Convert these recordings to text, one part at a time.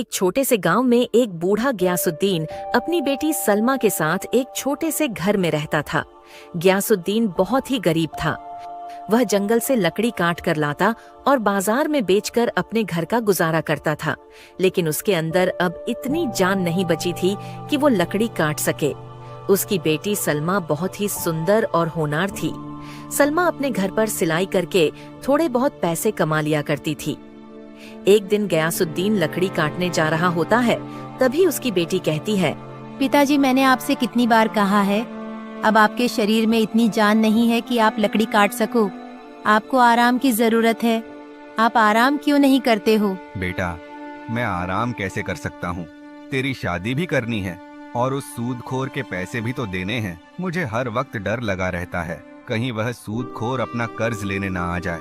एक छोटे से गांव में एक बूढ़ा गयासुद्दीन अपनी बेटी सलमा के साथ एक छोटे से घर में रहता था। गयासुद्दीन बहुत ही गरीब था। वह जंगल से लकड़ी काट कर लाता और बाजार में बेचकर अपने घर का गुजारा करता था, लेकिन उसके अंदर अब इतनी जान नहीं बची थी कि वो लकड़ी काट सके। उसकी बेटी सलमा बहुत ही सुंदर और होनहार थी। सलमा अपने घर पर सिलाई करके थोड़े बहुत पैसे कमा लिया करती थी। एक दिन गयासुद्दीन लकड़ी काटने जा रहा होता है, तभी उसकी बेटी कहती है, पिताजी, मैंने आपसे कितनी बार कहा है, अब आपके शरीर में इतनी जान नहीं है कि आप लकड़ी काट सको। आपको आराम की जरूरत है। आप आराम क्यों नहीं करते हो? बेटा, मैं आराम कैसे कर सकता हूँ? तेरी शादी भी करनी है और उस सूदखोर के पैसे भी तो देने हैं। मुझे हर वक्त डर लगा रहता है, कहीं वह सूदखोर अपना कर्ज लेने ना आ जाए।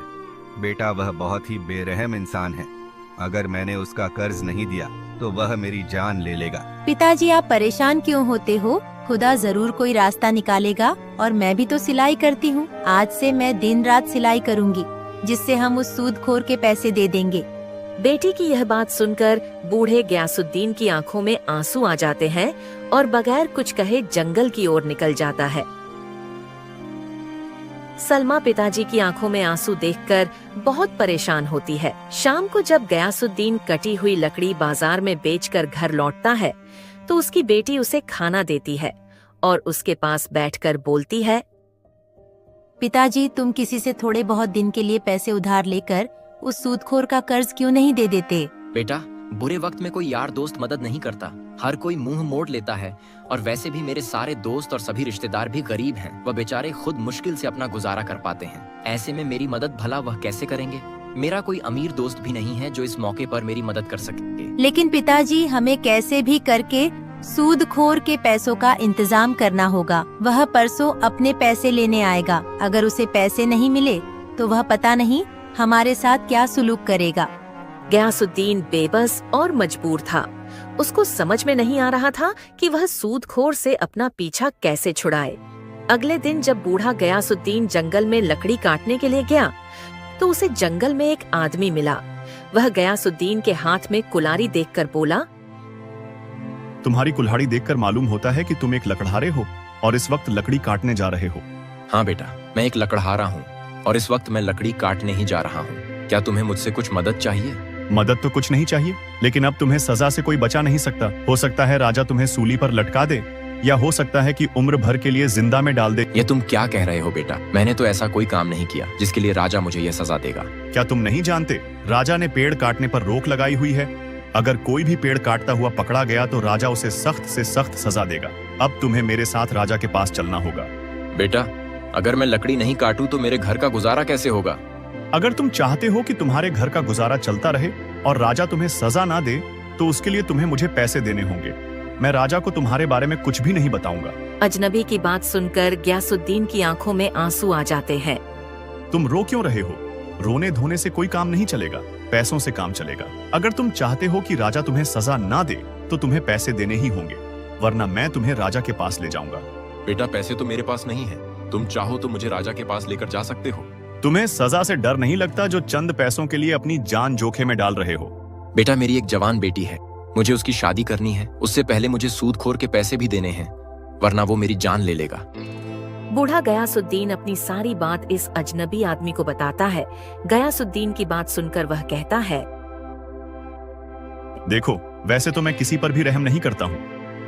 बेटा, वह बहुत ही बेरहम इंसान है। अगर मैंने उसका कर्ज नहीं दिया तो वह मेरी जान ले लेगा। पिताजी, आप परेशान क्यों होते हो? खुदा जरूर कोई रास्ता निकालेगा। और मैं भी तो सिलाई करती हूँ। आज से मैं दिन रात सिलाई करूँगी, जिससे हम उस सूदखोर के पैसे दे देंगे। बेटी की यह बात सुनकर बूढ़े गयासुद्दीन की आंखों में आंसू आ जाते हैं और बगैर कुछ कहे जंगल की ओर निकल जाता है। सलमा पिताजी की आंखों में आंसू देखकर बहुत परेशान होती है। शाम को जब गयासुद्दीन कटी हुई लकड़ी बाजार में बेचकर घर लौटता है, तो उसकी बेटी उसे खाना देती है और उसके पास बैठकर बोलती है, पिताजी, तुम किसी से थोड़े बहुत दिन के लिए पैसे उधार लेकर उस सूदखोर का कर्ज क्यों नहीं दे देते? बेटा, बुरे वक्त में कोई यार दोस्त मदद नहीं करता, हर कोई मुंह मोड़ लेता है। और वैसे भी मेरे सारे दोस्त और सभी रिश्तेदार भी गरीब हैं। वह बेचारे खुद मुश्किल से अपना गुजारा कर पाते हैं। ऐसे में मेरी मदद भला वह कैसे करेंगे? मेरा कोई अमीर दोस्त भी नहीं है जो इस मौके पर मेरी मदद कर सके। लेकिन पिताजी, हमें कैसे भी करके सूदखोर के पैसों का इंतजाम करना होगा। वह परसों अपने पैसे लेने आएगा। अगर उसे पैसे नहीं मिले तो वह पता नहीं हमारे साथ क्या सुलूक करेगा। गयासुद्दीन बेबस और मजबूर था। उसको समझ में नहीं आ रहा था कि वह सूदखोर से अपना पीछा कैसे छुड़ाए। अगले दिन जब बूढ़ा गयासुद्दीन जंगल में लकड़ी काटने के लिए गया, तो उसे जंगल में एक आदमी मिला। वह गयासुद्दीन के हाथ में कुल्हाड़ी देखकर बोला, तुम्हारी कुल्हाड़ी देखकर मालूम होता है कि तुम एक लकड़हारे हो और इस वक्त लकड़ी काटने जा रहे हो। हाँ बेटा, मैं एक लकड़हारा हूँ और इस वक्त मैं लकड़ी काटने ही जा रहा हूँ। क्या तुम्हें मुझसे कुछ मदद चाहिए? मदद तो कुछ नहीं चाहिए, लेकिन अब तुम्हें सजा से कोई बचा नहीं सकता। हो सकता है राजा तुम्हें सूली पर लटका दे, या हो सकता है कि उम्र भर के लिए जिंदा में डाल दे। ये तुम क्या कह रहे हो बेटा? मैंने तो ऐसा कोई काम नहीं किया जिसके लिए राजा मुझे ये सजा देगा। क्या तुम नहीं जानते, राजा ने पेड़ काटने पर रोक लगाई हुई है। अगर कोई भी पेड़ काटता हुआ पकड़ा गया तो राजा उसे सख्त से सख्त सजा देगा। अब तुम्हें मेरे साथ राजा के पास चलना होगा। बेटा, अगर मैं लकड़ी नहीं काटूं तो मेरे घर का गुजारा कैसे होगा? अगर तुम चाहते हो कि तुम्हारे घर का गुजारा चलता रहे और राजा तुम्हें सजा ना दे, तो उसके लिए तुम्हें मुझे पैसे देने होंगे। मैं राजा को तुम्हारे बारे में कुछ भी नहीं बताऊंगा। अजनबी की बात सुनकर गयासुद्दीन की आंखों में आंसू आ जाते हैं। तुम रो क्यों रहे हो? रोने धोने से कोई काम नहीं चलेगा, पैसों से काम चलेगा। अगर तुम चाहते हो कि राजा तुम्हें सजा ना दे, तो तुम्हें पैसे देने ही होंगे, वरना मैं तुम्हें राजा के पास ले जाऊंगा। बेटा, पैसे तो मेरे पास नहीं है। तुम चाहो तो मुझे राजा के पास लेकर जा सकते हो। तुम्हें सजा से डर नहीं लगता जो चंद पैसों के लिए अपनी जान जोखिम में डाल रहे हो? बेटा, मेरी एक जवान बेटी है, मुझे उसकी शादी करनी है। उससे पहले मुझे सूदखोर के पैसे भी देने हैं, वरना वो मेरी जान ले लेगा। बूढ़ा गयासुद्दीन अपनी सारी बात इस अजनबी आदमी को बताता है। गयासुद्दीन की बात सुनकर वह कहता है, देखो, वैसे तो मैं किसी पर भी रहम नहीं करता हूँ,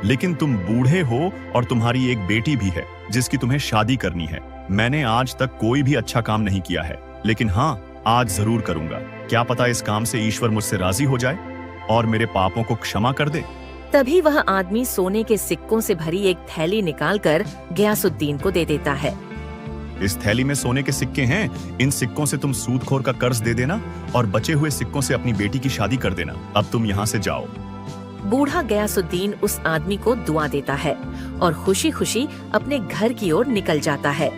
लेकिन तुम बूढ़े हो और तुम्हारी एक बेटी भी है जिसकी तुम्हें शादी करनी है। मैंने आज तक कोई भी अच्छा काम नहीं किया है, लेकिन हाँ, आज जरूर करूंगा। क्या पता इस काम से ईश्वर मुझसे राजी हो जाए और मेरे पापों को क्षमा कर दे। तभी वह आदमी सोने के सिक्कों से भरी एक थैली निकालकर गयासुद्दीन को दे देता है। इस थैली में सोने के सिक्के हैं। इन सिक्कों से तुम सूदखोर का कर्ज दे देना और बचे हुए सिक्कों से अपनी बेटी की शादी कर देना। अब तुम यहाँ से जाओ। बूढ़ा गयासुद्दीन उस आदमी को दुआ देता है और खुशी खुशी अपने घर की ओर निकल जाता है।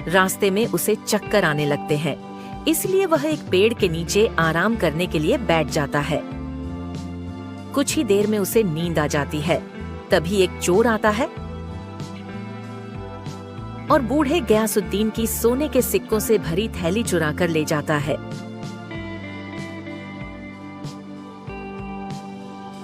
रास्ते में उसे चक्कर आने लगते हैं, इसलिए वह एक पेड़ के नीचे आराम करने के लिए बैठ जाता है। कुछ ही देर में उसे नींद आ जाती है। तभी एक चोर आता है और बूढ़े गयासुद्दीन की सोने के सिक्कों से भरी थैली चुरा कर ले जाता है।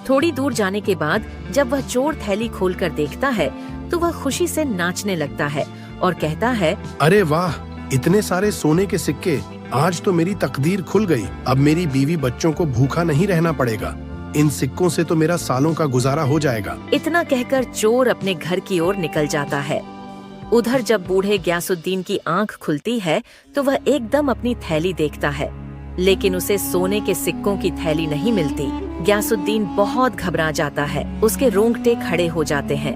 थोड़ी दूर जाने के बाद जब वह चोर थैली खोलकर देखता है तो वह खुशी से नाचने लगता है और कहता है, अरे वाह, इतने सारे सोने के सिक्के, आज तो मेरी तकदीर खुल गई। अब मेरी बीवी बच्चों को भूखा नहीं रहना पड़ेगा। इन सिक्कों से तो मेरा सालों का गुजारा हो जाएगा। इतना कहकर चोर अपने घर की ओर निकल जाता है। उधर जब बूढ़े ग्यासुद्दीन की आंख खुलती है तो वह एकदम अपनी थैली देखता है, लेकिन उसे सोने के सिक्कों की थैली नहीं मिलती। ग्यासुद्दीन बहुत घबरा जाता है, उसके रोंगटे खड़े हो जाते हैं।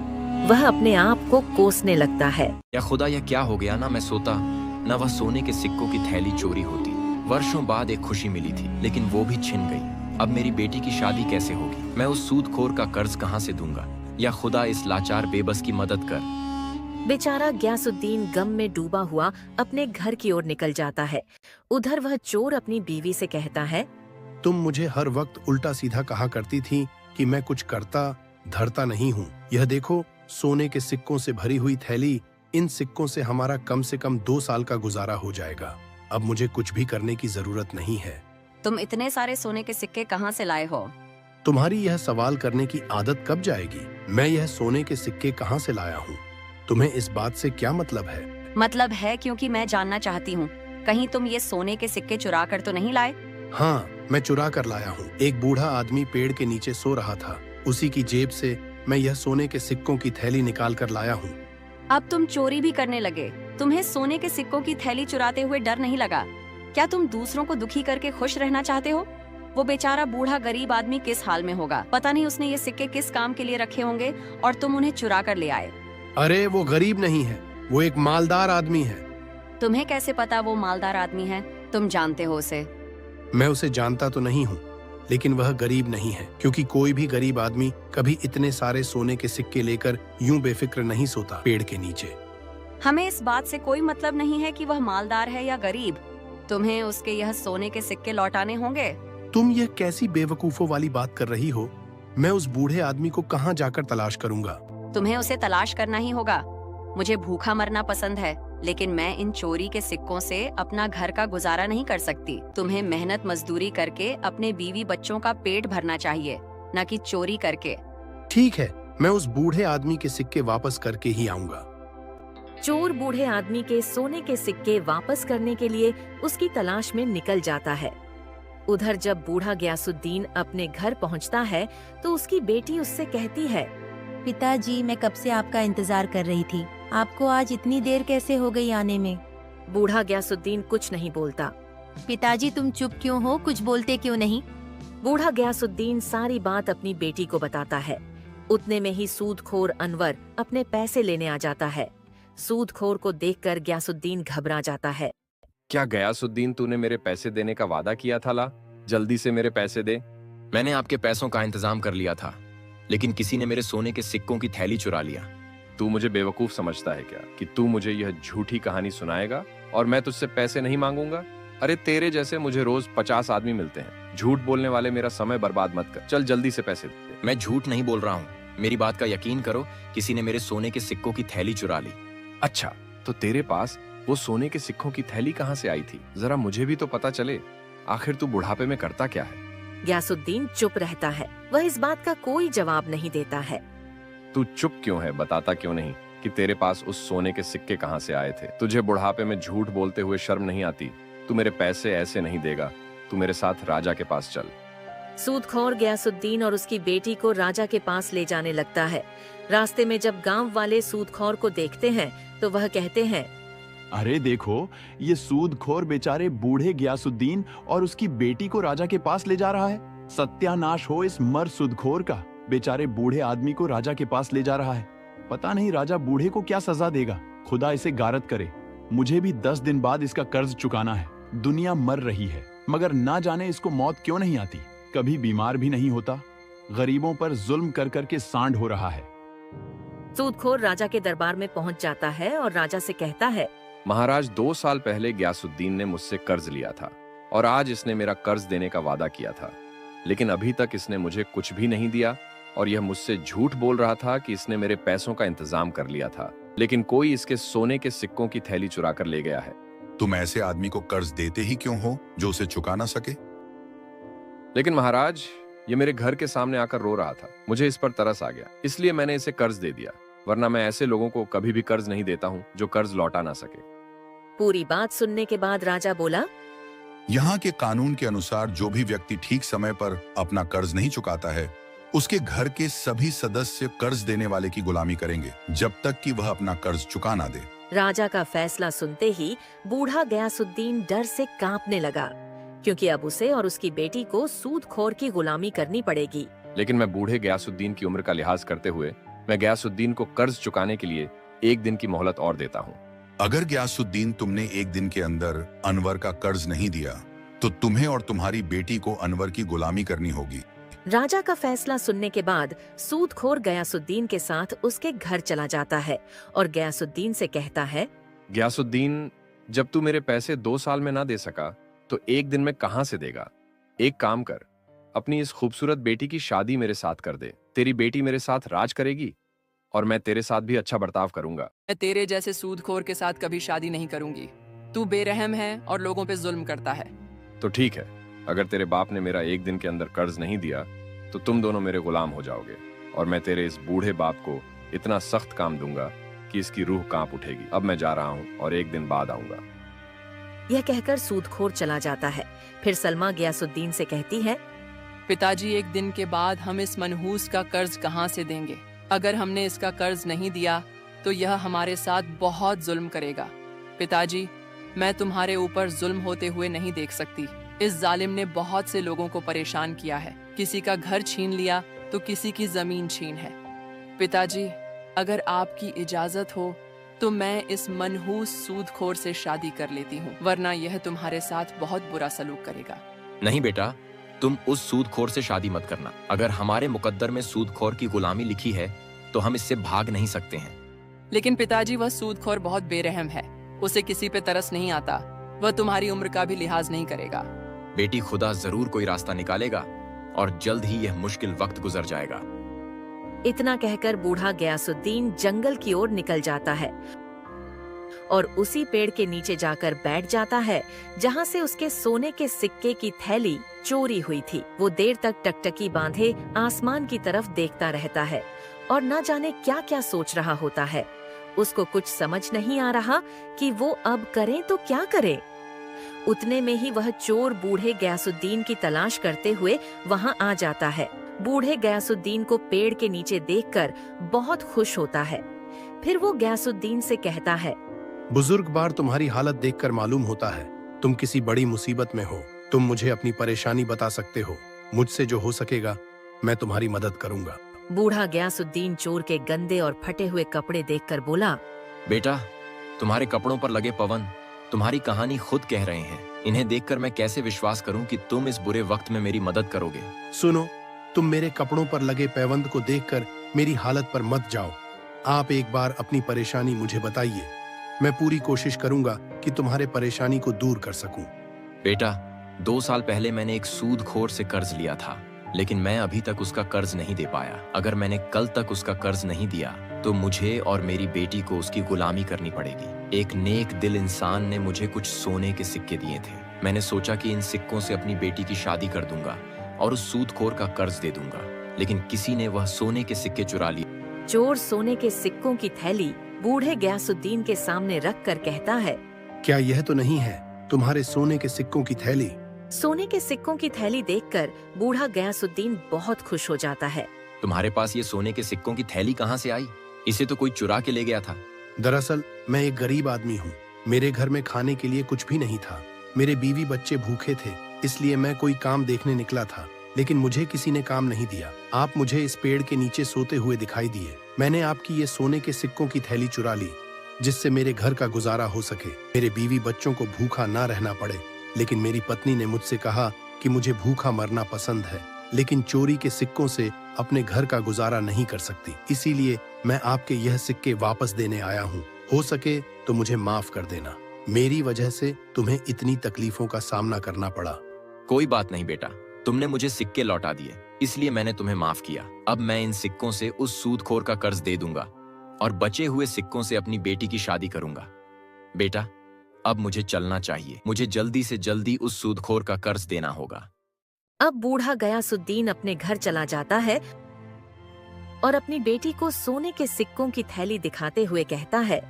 वह अपने आप को कोसने लगता है। या खुदा, यह क्या हो गया? ना मैं सोता, न वह सोने के सिक्कों की थैली चोरी होती। वर्षों बाद एक खुशी मिली थी, लेकिन वो भी छिन गई। अब मेरी बेटी की शादी कैसे होगी? मैं उस सूदखोर का कर्ज कहाँ से दूंगा? या खुदा, इस लाचार बेबस की मदद कर। बेचारा ग्यासुद्दीन गम में डूबा हुआ अपने घर की ओर निकल जाता है। उधर वह चोर अपनी बीवी से कहता है, तुम मुझे हर वक्त उल्टा सीधा कहा करती थी कि मैं कुछ करता धरता नहीं हूँ। यह देखो, सोने के सिक्कों से भरी हुई थैली। इन सिक्कों से हमारा कम से कम 2 साल का गुजारा हो जाएगा। अब मुझे कुछ भी करने की जरूरत नहीं है। तुम इतने सारे सोने के सिक्के कहाँ से लाए हो? तुम्हारी यह सवाल करने की आदत कब जाएगी? मैं यह सोने के सिक्के कहाँ से लाया हूँ? तुम्हें इस बात से क्या मतलब है? मतलब है क्योंकि मैं जानना चाहती हूँ, कहीं तुम ये सोने के सिक्के चुरा कर तो नहीं लाए? हाँ, मैं चुरा कर लाया हूँ। एक बूढ़ा आदमी पेड़ के नीचे सो रहा था, उसी की जेब से मैं यह सोने के सिक्कों की थैली निकाल कर लाया हूँ। अब तुम चोरी भी करने लगे। तुम्हें सोने के सिक्कों की थैली चुराते हुए डर नहीं लगा? क्या तुम दूसरों को दुखी करके खुश रहना चाहते हो? वो बेचारा बूढ़ा गरीब आदमी किस हाल में होगा? पता नहीं उसने ये सिक्के किस काम के लिए रखे होंगे और तुम उन्हें चुरा कर ले आए। अरे वो गरीब नहीं है, वो एक मालदार आदमी है। तुम्हें कैसे पता वो मालदार आदमी है? तुम जानते हो उसे? मैं उसे जानता तो नहीं हूँ, लेकिन वह गरीब नहीं है, क्योंकि कोई भी गरीब आदमी कभी इतने सारे सोने के सिक्के लेकर यूं बेफिक्र नहीं सोता पेड़ के नीचे। हमें इस बात से कोई मतलब नहीं है कि वह मालदार है या गरीब। तुम्हें उसके यह सोने के सिक्के लौटाने होंगे। तुम यह कैसी बेवकूफों वाली बात कर रही हो? मैं उस बूढ़े आदमी को कहाँ जाकर तलाश करूंगा? तुम्हें उसे तलाश करना ही होगा। मुझे भूखा मरना पसंद है, लेकिन मैं इन चोरी के सिक्कों से अपना घर का गुजारा नहीं कर सकती। तुम्हें मेहनत मजदूरी करके अपने बीवी बच्चों का पेट भरना चाहिए, न कि चोरी करके। ठीक है, मैं उस बूढ़े आदमी के सिक्के वापस करके ही आऊंगा। चोर बूढ़े आदमी के सोने के सिक्के वापस करने के लिए उसकी तलाश में निकल जाता है। उधर जब बूढ़ा ग्यासुद्दीन अपने घर पहुंचता है तो उसकी बेटी उससे कहती है, पिताजी, मैं कब से आपका इंतजार कर रही थी। आपको आज इतनी देर कैसे हो गई आने में? बूढ़ा ग्यासुद्दीन कुछ नहीं बोलता। पिताजी, तुम चुप क्यों हो? कुछ बोलते क्यों नहीं? बूढ़ा ग्यासुद्दीन सारी बात अपनी बेटी को बताता है। उतने में ही सूदखोर अनवर अपने पैसे लेने आ जाता है। सूदखोर को देखकर ग्यासुद्दीन घबरा जाता है। क्या गयासुद्दीन, तूने मेरे पैसे देने का वादा किया था? ला, जल्दी से मेरे पैसे दे। मैंने आपके पैसों का इंतजाम कर लिया था, लेकिन किसी ने मेरे सोने के सिक्कों की थैली चुरा लिया। तू मुझे बेवकूफ समझता है क्या कि तू मुझे यह झूठी कहानी सुनाएगा और मैं तुझसे पैसे नहीं मांगूंगा? अरे तेरे जैसे मुझे रोज 50 आदमी मिलते हैं। झूठ बोलने वाले मेरा समय बर्बाद मत कर। चल जल्दी से पैसे दे। मैं झूठ नहीं बोल रहा हूँ, मेरी बात का यकीन करो। किसी ने मेरे सोने के सिक्कों की थैली चुरा ली। अच्छा, तो तेरे पास वो सोने के सिक्कों की थैली कहाँ से आई थी? जरा मुझे भी तो पता चले। आखिर तू बुढ़ापे में करता क्या है? ग्यासुद्दीन चुप रहता है। वह इस बात का कोई जवाब नहीं देता है। तू चुप क्यों है? बताता क्यों नहीं कि तेरे पास उस सोने के सिक्के कहाँ से आए थे? तुझे बुढ़ापे में झूठ बोलते हुए शर्म नहीं आती? तू मेरे पैसे ऐसे नहीं देगा। तू मेरे साथ राजा के पास चल। सूदखोर ग्यासुद्दीन और उसकी बेटी को राजा के पास ले जाने लगता है। रास्ते में जब गांव वाले सूदखोर को देखते हैं तो वह कहते हैं, अरे देखो, ये सूदखोर बेचारे बूढ़े ग्यासुद्दीन और उसकी बेटी को राजा के पास ले जा रहा है। सत्यानाश हो इस मर सूदखोर का। बेचारे बूढ़े आदमी को राजा के पास ले जा रहा है। पता नहीं राजा बूढ़े को क्या सजा देगा। खुदा इसे गारत करे। मुझे भी 10 दिन बाद इसका कर्ज चुकाना है। दुनिया मर रही है, मगर ना जाने इसको मौत क्यों नहीं आती। कभी बीमार भी नहीं होता। गरीबों पर जुल्म कर कर के सांड हो रहा है। सूदखोर राजा के दरबार में पहुंच जाता है और राजा से कहता है, महाराज, 2 साल पहले ग्यासुद्दीन ने मुझसे कर्ज लिया था और आज इसने मेरा कर्ज देने का वादा किया था, लेकिन अभी तक इसने मुझे कुछ भी नहीं दिया और यह मुझसे झूठ बोल रहा था कि इसने मेरे पैसों का इंतजाम कर लिया था, लेकिन कोई इसके सोने के सिक्कों की थैली चुरा कर ले गया है। तुम ऐसे आदमी को कर्ज देते ही क्यों हो जो उसे चुका ना सके? लेकिन महाराज, ये मेरे घर के सामने आकर रो रहा था। मुझे इस पर तरस आ गया, इसलिए मैंने इसे कर्ज दे दिया, वरना मैं ऐसे लोगों को कभी भी कर्ज नहीं देता हूँ जो कर्ज लौटा ना सके। पूरी बात सुनने के बाद राजा बोला, यहाँ के कानून के अनुसार जो भी व्यक्ति ठीक समय पर अपना कर्ज नहीं चुकाता है, उसके घर के सभी सदस्य कर्ज देने वाले की गुलामी करेंगे जब तक कि वह अपना कर्ज चुका ना दे। राजा का फैसला सुनते ही बूढ़ा गयासुद्दीन डर से कांपने लगा, क्योंकि अब उसे और उसकी बेटी को सूदखोर की गुलामी करनी पड़ेगी। लेकिन मैं बूढ़े गयासुद्दीन की उम्र का लिहाज करते हुए मैं गयासुद्दीन को कर्ज चुकाने के लिए 1 दिन की मोहलत और देता हूँ। अगर गयासुद्दीन तुमने 1 दिन के अंदर अनवर का कर्ज नहीं दिया तो तुम्हें और तुम्हारी बेटी को अनवर की गुलामी करनी होगी। राजा का फैसला सुनने के बाद सूदखोर गयासुद्दीन के साथ उसके घर चला जाता है और गयासुद्दीन से कहता है, गयासुद्दीन, जब तू मेरे पैसे 2 साल में ना दे सका तो 1 दिन में कहां से देगा? एक काम कर, अपनी इस खूबसूरत बेटी की शादी मेरे साथ कर दे। तेरी बेटी मेरे साथ राज करेगी और मैं तेरे साथ भी अच्छा बर्ताव करूंगा। मैं तेरे जैसे सूदखोर के साथ कभी शादी नहीं करूंगी। तू बेरहम है और लोगों पे जुल्म करता है। तो ठीक है, अगर तेरे बाप ने मेरा 1 दिन के अंदर कर्ज नहीं दिया तो तुम दोनों मेरे गुलाम हो जाओगे और मैं तेरे इस बूढ़े बाप को इतना सख्त काम दूंगा कि इसकी रूह कांप उठेगी। अब मैं जा रहा हूँ और 1 दिन बाद आऊंगा। यह कहकर सूदखोर चला जाता है। फिर सलमा गयासुद्दीन से कहती है, पिताजी, 1 दिन के बाद हम इस मनहूस का कर्ज कहाँ से देंगे? अगर हमने इसका कर्ज नहीं दिया तो यह हमारे साथ बहुत जुल्म करेगा। पिताजी, मैं तुम्हारे ऊपर जुल्म होते हुए नहीं देख सकती। इस जालिम ने बहुत से लोगों को परेशान किया है। किसी का घर छीन लिया तो किसी की जमीन छीन है। पिताजी, अगर आपकी इजाजत हो तो मैं इस मनहूस सूदखोर से शादी कर लेती हूँ, वरना यह तुम्हारे साथ बहुत बुरा सलूक करेगा। नहीं बेटा, तुम उस सूदखोर से शादी मत करना। अगर हमारे मुकद्दर में सूदखोर की गुलामी लिखी है तो हम इससे भाग नहीं सकते हैं। लेकिन पिताजी, वह सूदखोर बहुत बेरहम है। उसे किसी पे तरस नहीं आता। वह तुम्हारी उम्र का भी लिहाज नहीं करेगा। बेटी, खुदा जरूर कोई रास्ता निकालेगा और जल्द ही यह मुश्किल वक्त गुजर जाएगा। इतना कहकर बूढ़ा गयासुद्दीन जंगल की ओर निकल जाता है और उसी पेड़ के नीचे जाकर बैठ जाता है जहाँ से उसके सोने के सिक्के की थैली चोरी हुई थी। वो देर तक टकटकी बांधे आसमान की तरफ देखता रहता है और न जाने क्या क्या सोच रहा होता है। उसको कुछ समझ नहीं आ रहा कि वो अब करे तो क्या करे। उतने में ही वह चोर बूढ़े गयासुद्दीन की तलाश करते हुए वहां आ जाता है। बूढ़े गयासुद्दीन को पेड़ के नीचे देखकर बहुत खुश होता है। फिर वो गयासुद्दीन से कहता है, बुजुर्ग बार तुम्हारी हालत देखकर मालूम होता है तुम किसी बड़ी मुसीबत में हो। तुम मुझे अपनी परेशानी बता सकते हो। मुझसे जो हो सकेगा मैं तुम्हारी मदद करूंगा। बूढ़ा गयासुद्दीन चोर के गंदे और फटे हुए कपड़े देखकर बोला, बेटा, तुम्हारे कपड़ों पर लगे पवन तुम्हारी कहानी खुद कह रहे हैं। इन्हें देखकर मैं कैसे विश्वास करूं कि तुम इस बुरे वक्त में मेरी मदद करोगे। सुनो, तुम मेरे कपड़ों पर लगे पैबंद को देखकर मेरी हालत पर मत जाओ। आप एक बार अपनी परेशानी मुझे बताइए। मैं पूरी कोशिश करूंगा कि तुम्हारे परेशानी को दूर कर सकूं। बेटा, 2 साल पहले मैंने एक सूदखोर से कर्ज लिया था, लेकिन मैं अभी तक उसका कर्ज नहीं दे पाया। अगर मैंने कल तक उसका कर्ज नहीं दिया तो मुझे और मेरी बेटी को उसकी गुलामी करनी पड़ेगी। एक नेक दिल इंसान ने मुझे कुछ सोने के सिक्के दिए थे। मैंने सोचा कि इन सिक्कों से अपनी बेटी की शादी कर दूंगा और उस सूदखोर का कर्ज दे दूंगा, लेकिन किसी ने वह सोने के सिक्के चुरा लिए। चोर सोने के सिक्कों की थैली बूढ़े गयासुद्दीन के सामने रख कर कहता है, क्या यह तो नहीं है तुम्हारे सोने के सिक्कों की थैली? सोने के सिक्कों की थैली देखकर बूढ़ा गयासुद्दीन बहुत खुश हो जाता है। तुम्हारे पास ये सोने के सिक्कों की थैली कहाँ से आई? इसे तो कोई चुरा के ले गया था। दरअसल मैं एक गरीब आदमी हूँ। मेरे घर में खाने के लिए कुछ भी नहीं था। मेरे बीवी बच्चे भूखे थे, इसलिए मैं कोई काम देखने निकला था, लेकिन मुझे किसी ने काम नहीं दिया। आप मुझे इस पेड़ के नीचे सोते हुए दिखाई दिए। मैंने आपकी ये सोने के सिक्कों की थैली चुरा ली, जिससे मेरे घर का गुजारा हो सके, मेरे बीवी बच्चों को भूखा ना रहना पड़े। लेकिन मेरी पत्नी ने मुझसे कहा कि मुझे भूखा मरना पसंद है, लेकिन चोरी के सिक्कों से अपने घर का गुजारा नहीं कर सकती। इसीलिए मैं आपके यह सिक्के वापस देने आया हूँ। हो सके तो मुझे माफ कर देना। मेरी वजह से तुम्हें इतनी तकलीफों का सामना करना पड़ा। कोई बात नहीं बेटा, तुमने मुझे सिक्के लौटा दिए, इसलिए मैंने तुम्हें माफ किया। अब मैं इन सिक्कों से उस सूदखोर का कर्ज दे दूंगा और बचे हुए सिक्कों से अपनी बेटी की शादी करूंगा। बेटा, अब मुझे चलना चाहिए। मुझे जल्दी से जल्दी उस सूदखोर का कर्ज देना होगा। अब बूढ़ा गयासुद्दीन अपने घर चला जाता है और अपनी बेटी को सोने के सिक्कों की थैली दिखाते हुए कहता है,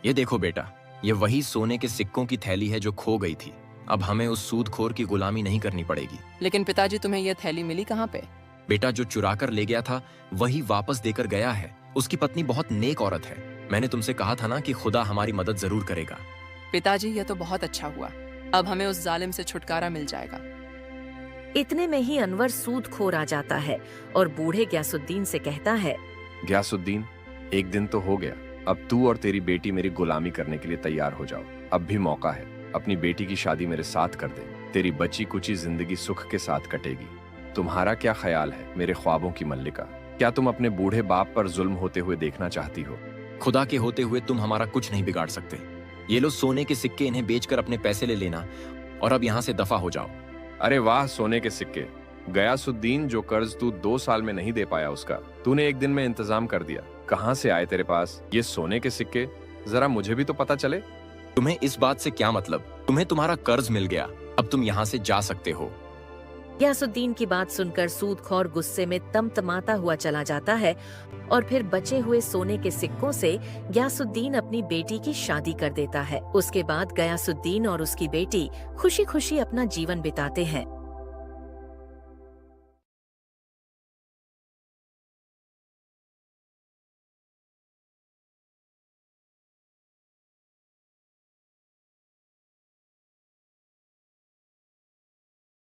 ये देखो बेटा, ये वही सोने के सिक्कों की थैली है जो खो गई थी। अब हमें उस सूदखोर की गुलामी नहीं करनी पड़ेगी। लेकिन पिताजी, तुम्हें यह थैली मिली कहाँ पे? बेटा, जो चुरा कर ले गया था वही वापस देकर गया है। उसकी पत्नी बहुत नेक औरत है। मैंने तुमसे कहा था ना कि खुदा हमारी मदद जरूर करेगा। पिताजी, यह तो बहुत अच्छा हुआ। अब हमें उस जालिम से छुटकारा मिल जाएगा। इतने में ही अनवर सूदखोर आ जाता है और बूढ़े गयासुद्दीन से कहता है, गयासुद्दीन, एक दिन तो हो गया, अब तू और तेरी बेटी मेरी गुलामी करने के लिए तैयार हो जाओ। अब भी मौका है, अपनी बेटी की शादी मेरे साथ कर दे। तेरी बची कुची जिंदगी सुख के साथ कटेगी। तुम्हारा क्या ख्याल है मेरे ख्वाबों की मल्लिका? क्या तुम अपने बूढ़े बाप पर जुल्म होते हुए देखना चाहती हो? खुदा के होते हुए तुम हमारा कुछ नहीं बिगाड़ सकते। ये लो सोने के सिक्के, इन्हें बेचकर अपने पैसे ले लेना और अब यहाँ से दफा हो जाओ। अरे वाह, सोने के सिक्के! गयासुद्दीन, जो कर्ज तू 2 साल में नहीं दे पाया उसका तूने एक दिन में इंतजाम कर दिया। कहाँ से आए तेरे पास ये सोने के सिक्के? जरा मुझे भी तो पता चले। तुम्हें इस बात से क्या मतलब? तुम्हें तुम्हारा कर्ज मिल गया, अब तुम यहाँ से जा सकते हो। गयासुद्दीन की बात सुनकर सूदखोर गुस्से में तमतमाता हुआ चला जाता है और फिर बचे हुए सोने के सिक्कों से गयासुद्दीन अपनी बेटी की शादी कर देता है। उसके बाद गयासुद्दीन और उसकी बेटी खुशी खुशी अपना जीवन बिताते हैं।